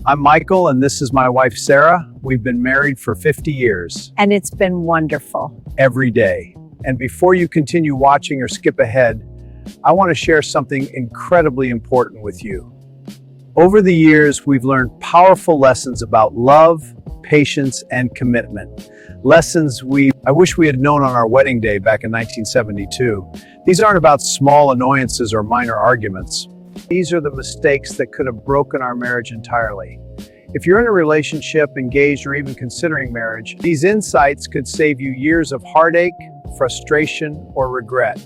I'm Michael, and this is my wife, Sarah. We've been married for 50 years, And it's been wonderful. every day. And before you continue watching or skip ahead, I want to share something incredibly important with you. Over the years, we've learned powerful lessons about love, patience, and commitment. Lessons I wish we had known on our wedding day back in 1972. These aren't about small annoyances or minor arguments. These are the mistakes that could have broken our marriage entirely. If you're in a relationship, engaged, or even considering marriage, these insights could save you years of heartache, frustration, or regret.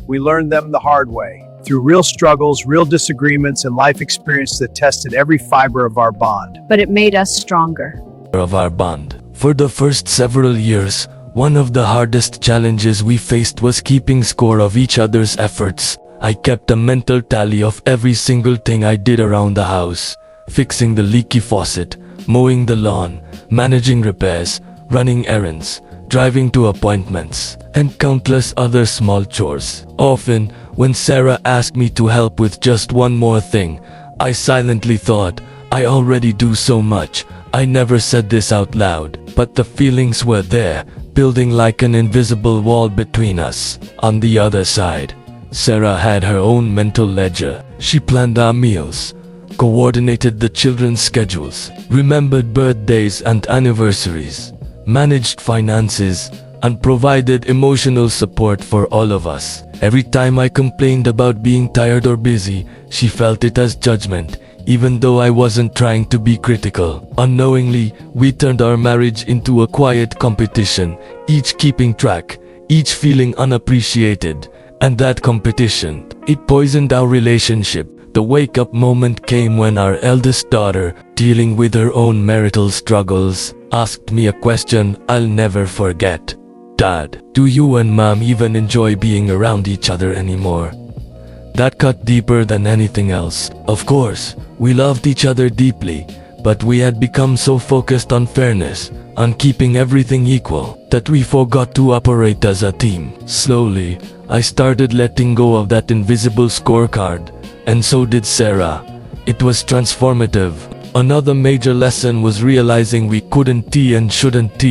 We learned them the hard way, through real struggles, real disagreements, and life experience that tested every fiber of our bond. But it made us stronger. Of our bond. For the first several years, one of the hardest challenges we faced was keeping score of each other's efforts. I kept a mental tally of every single thing I did around the house. Fixing the leaky faucet, mowing the lawn, managing repairs, running errands, driving to appointments, and countless other small chores. Often, when Sarah asked me to help with just one more thing, I silently thought, I already do so much. I never said this out loud, but the feelings were there, building like an invisible wall between us. On the other side, Sarah had her own mental ledger. She planned our meals, coordinated the children's schedules, remembered birthdays and anniversaries, managed finances, and provided emotional support for all of us. Every time I complained about being tired or busy, she felt it as judgment, even though I wasn't trying to be critical. Unknowingly, we turned our marriage into a quiet competition, each keeping track, each feeling unappreciated. And that competition, it poisoned our relationship. The wake-up moment came when our eldest daughter, dealing with her own marital struggles, asked me a question I'll never forget. Dad, do you and Mom even enjoy being around each other anymore? That cut deeper than anything else. Of course, we loved each other deeply, but we had become so focused on fairness, on keeping everything equal, that we forgot to operate as a team. Slowly, I started letting go of that invisible scorecard, and so did Sarah. It was transformative. Another major lesson was realizing we couldn't and shouldn't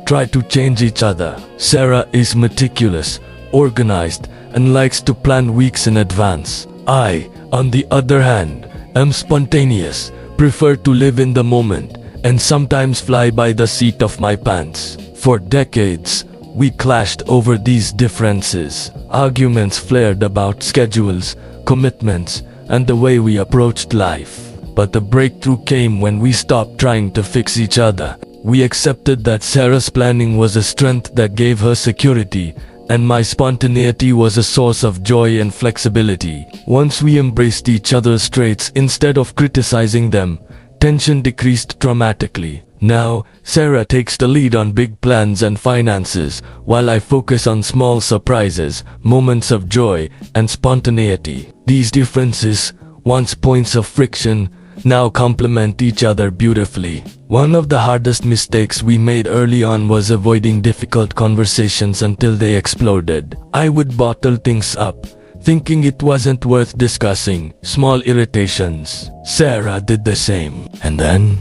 try to change each other. Sarah is meticulous, organized, and likes to plan weeks in advance. I, on the other hand, am spontaneous, prefer to live in the moment, and sometimes fly by the seat of my pants. For decades, we clashed over these differences. Arguments flared about schedules, commitments, and the way we approached life. But the breakthrough came when we stopped trying to fix each other. We accepted that Sarah's planning was a strength that gave her security, and my spontaneity was a source of joy and flexibility. Once we embraced each other's traits instead of criticizing them, tension decreased dramatically. Now, Sarah takes the lead on big plans and finances, while I focus on small surprises, moments of joy, and spontaneity. These differences, once points of friction, now complement each other beautifully. One of the hardest mistakes we made early on was avoiding difficult conversations until they exploded. I would bottle things up, thinking it wasn't worth discussing. Small irritations. Sarah did the same. And then,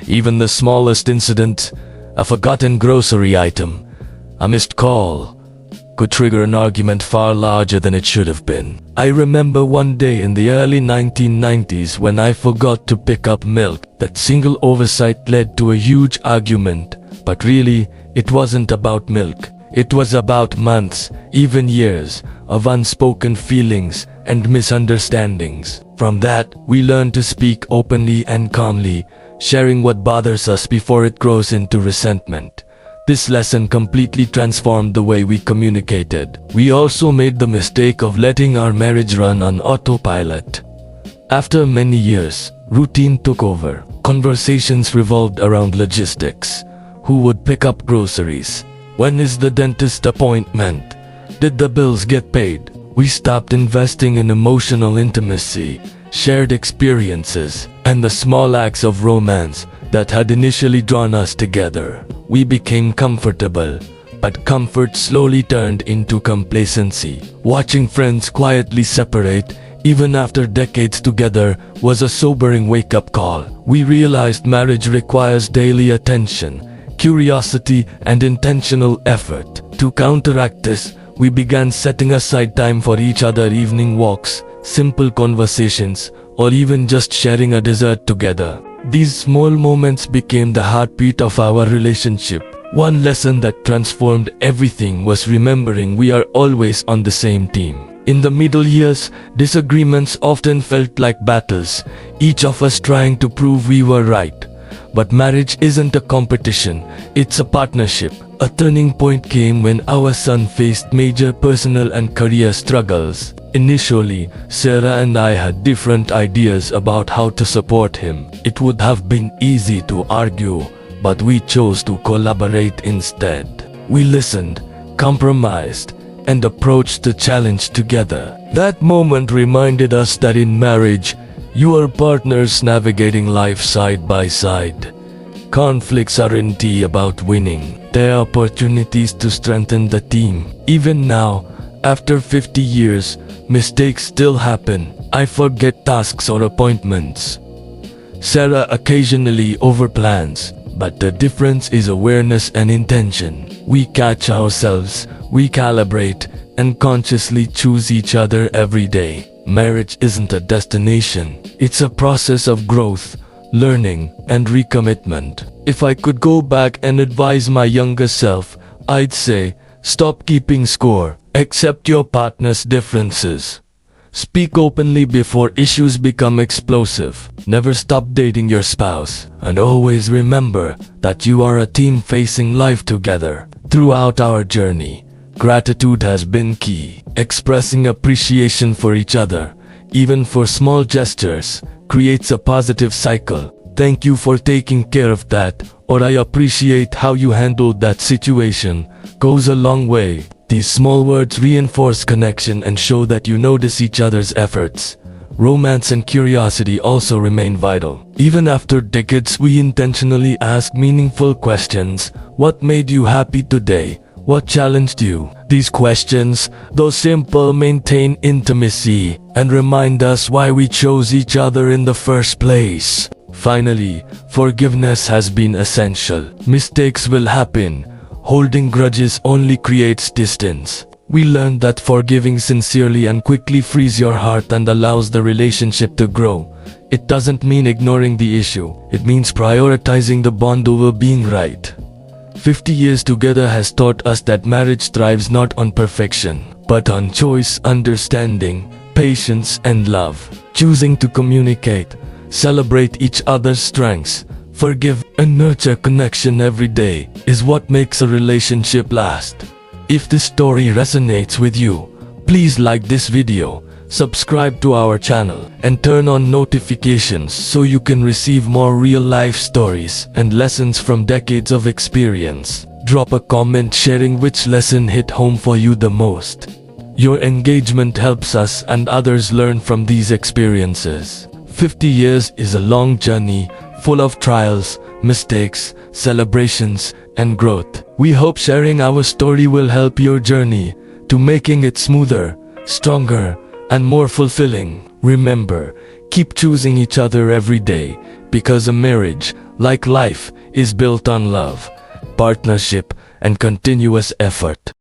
even the smallest incident, a forgotten grocery item, a missed call, could trigger an argument far larger than it should have been. I remember one day in the early 1990s when I forgot to pick up milk. That single oversight led to a huge argument, but really, it wasn't about milk. It was about months, even years, of unspoken feelings and misunderstandings. From that, we learned to speak openly and calmly, sharing what bothers us before it grows into resentment. This lesson completely transformed the way we communicated. We also made the mistake of letting our marriage run on autopilot. After many years, routine took over. Conversations revolved around logistics. Who would pick up groceries? When is the dentist appointment? Did the bills get paid? We stopped investing in emotional intimacy, shared experiences, and the small acts of romance that had initially drawn us together. We became comfortable, but comfort slowly turned into complacency. Watching friends quietly separate, even after decades together, was a sobering wake-up call. We realized marriage requires daily attention, curiosity, and intentional effort. To counteract this, we began setting aside time for each other: evening walks, simple conversations, or even just sharing a dessert together. These small moments became the heartbeat of our relationship. One lesson that transformed everything was remembering we are always on the same team. In the middle years, disagreements often felt like battles, each of us trying to prove we were right. But marriage isn't a competition, it's a partnership. A turning point came when our son faced major personal and career struggles. Initially, Sarah and I had different ideas about how to support him. It would have been easy to argue, but we chose to collaborate instead. We listened, compromised, and approached the challenge together. That moment reminded us that in marriage, you are partners navigating life side by side. Conflicts aren't about winning. They are opportunities to strengthen the team. Even now, after 50 years, mistakes still happen. I forget tasks or appointments. Sarah occasionally overplans, but the difference is awareness and intention. We catch ourselves, we calibrate, and consciously choose each other every day. Marriage isn't a destination. It's a process of growth, learning, and recommitment. If I could go back and advise my younger self, I'd say, stop keeping score. Accept your partner's differences. Speak openly before issues become explosive. Never stop dating your spouse. And always remember that you are a team facing life together. Throughout our journey, gratitude has been key. Expressing appreciation for each other, even for small gestures, creates a positive cycle. Thank you for taking care of that, or I appreciate how you handled that situation, goes a long way. These small words reinforce connection and show that you notice each other's efforts. Romance and curiosity also remain vital. Even after decades, we intentionally ask meaningful questions. What made you happy today? What challenged you? These questions, though simple, maintain intimacy and remind us why we chose each other in the first place. Finally, forgiveness has been essential. Mistakes will happen. Holding grudges only creates distance. We learned that forgiving sincerely and quickly frees your heart and allows the relationship to grow. It doesn't mean ignoring the issue. It means prioritizing the bond over being right. 50 years together has taught us that marriage thrives not on perfection, but on choice, understanding, patience, and love. Choosing to communicate, celebrate each other's strengths, forgive, and nurture connection every day is what makes a relationship last. If this story resonates with you, please like this video, subscribe to our channel, and turn on notifications so you can receive more real-life stories and lessons from decades of experience. Drop a comment sharing which lesson hit home for you the most. Your engagement helps us and others learn from these experiences. 50 years is a long journey, full of trials, mistakes, celebrations, and growth. We hope sharing our story will help your journey to making it smoother, stronger, and more fulfilling. Remember, keep choosing each other every day, because a marriage, like life, is built on love, partnership, and continuous effort.